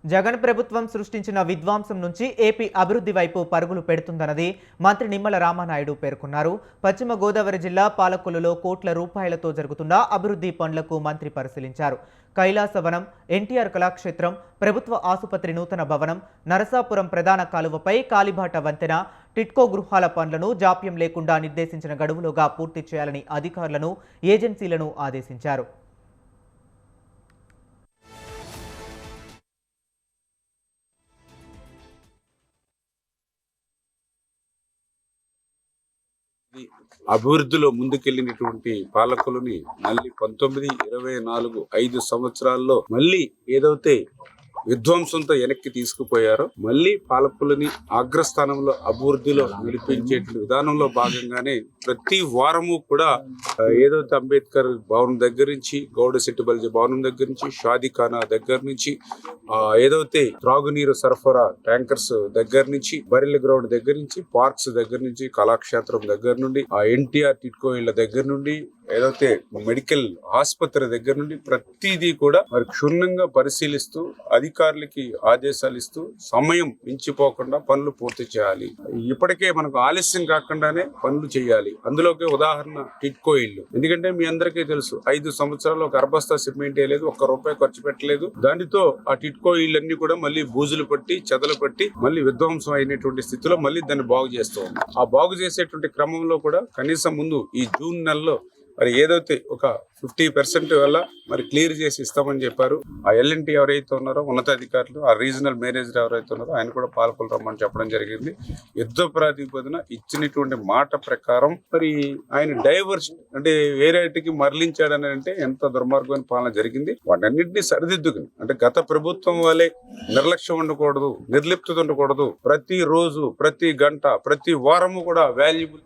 జగన్ ప్రభుత్వం సృష్టించిన విధ్వంసం నుంచి ఏపీ అభివృద్ధి వైపు పరుగులు పెడుతుందన్నది మంత్రి నిమ్మల రామానాయుడు పేర్కొన్నారు. పశ్చిమ గోదావరి జిల్లా పాలకొల్లులో కోట్ల రూపాయలతో జరుగుతున్న అభివృద్ధి పనులకు మంత్రి పరిశీలించారు. కైలాసవనం, ఎన్టీఆర్ కళాక్షేత్రం, ప్రభుత్వ ఆసుపత్రి నూతన భవనం, నరసాపురం ప్రధాన కాలువపై కాలిబాట వంతెన, టిట్కో గృహాల పనులను జాప్యం లేకుండా నిర్దేశించిన గడువులోగా పూర్తి చేయాలని అధికారులను, ఏజెన్సీలను ఆదేశించారు. అభివృద్ధిలో ముందుకెళ్లినటువంటి పాలకులని మళ్ళీ 19, 24, 5 సంవత్సరాల్లో మళ్ళీ ఏదైతే విధ్వంసంతో వెనక్కి తీసుకుపోయారో మళ్ళీ పాలకులని అగ్రస్థానంలో అభివృద్ధిలో నడిపించేటువంటి విధానంలో భాగంగానే ప్రతి వారము కూడా ఏదైతే అంబేద్కర్ భవనం దగ్గర నుంచి, గౌడశెట్టి బల్జీ భవనం దగ్గర నుంచి, షాదీఖానా దగ్గర నుంచి, ఏదైతే త్రాగునీరు సరఫరా ట్యాంకర్స్ దగ్గర నుంచి, బరిల్ గ్రౌండ్ దగ్గర నుంచి, పార్క్స్ దగ్గర నుంచి, కళాక్షేత్రం దగ్గర నుండి, ఎన్టీఆర్ టిట్కో ఇళ్ల దగ్గర నుండి, ఏదైతే మెడికల్ ఆసుపత్రి దగ్గర నుండి ప్రతిదీ కూడా మరి క్షుణ్ణంగా పరిశీలిస్తూ అధికారులకి ఆదేశాలు ఇస్తూ సమయం మించిపోకుండా పనులు పూర్తి చేయాలి. ఇప్పటికే మనకు ఆలస్యం కాకుండానే పనులు చేయాలి. అందులోకి ఉదాహరణ టిట్కో ఇల్లు. ఎందుకంటే మీ అందరికీ తెలుసు, 5 సంవత్సరాల్లో ఒక అర్బస్తా సిమెంట్ వేయలేదు, ₹1 ఖర్చు పెట్టలేదు. దానితో ఆ టిట్కో ఇళ్ళన్నీ కూడా మళ్ళీ బూజులు పట్టి, చెదలు పట్టి, మళ్ళీ విధ్వంసం అయినటువంటి స్థితిలో మళ్ళీ దాన్ని బాగు చేస్తూ ఉంది. ఆ బాగు చేసేటువంటి క్రమంలో కూడా కనీసం ముందు ఈ జూన్ నెలలో మరి ఏదైతే ఒక 50% వల్ల మరి క్లియర్ చేసి ఇస్తామని చెప్పారు. ఆ ఎల్ఎన్టీ ఎవరైతే ఉన్నారో ఉన్నతాధికారులు, ఆ రీజనల్ మేనేజర్ ఎవరైతే ఉన్నారో ఆయన కూడా పాలకులు రమ్మని చెప్పడం జరిగింది. యుద్ధ ప్రాతిపదిన ఇచ్చినటువంటి మాట ప్రకారం మరి ఆయన డైవర్షన్ అంటే వేరేటికి మరలించాడని అంటే ఎంత దుర్మార్గమైన పాలన జరిగింది. వాటన్నింటినీ సరిదిద్దుకుని అంటే గత ప్రభుత్వం వల్లే నిర్లక్ష్యం ఉండకూడదు, నిర్లిప్తత ఉండకూడదు. ప్రతి రోజు, ప్రతి గంట, ప్రతి వారము కూడా వాల్యుబుల్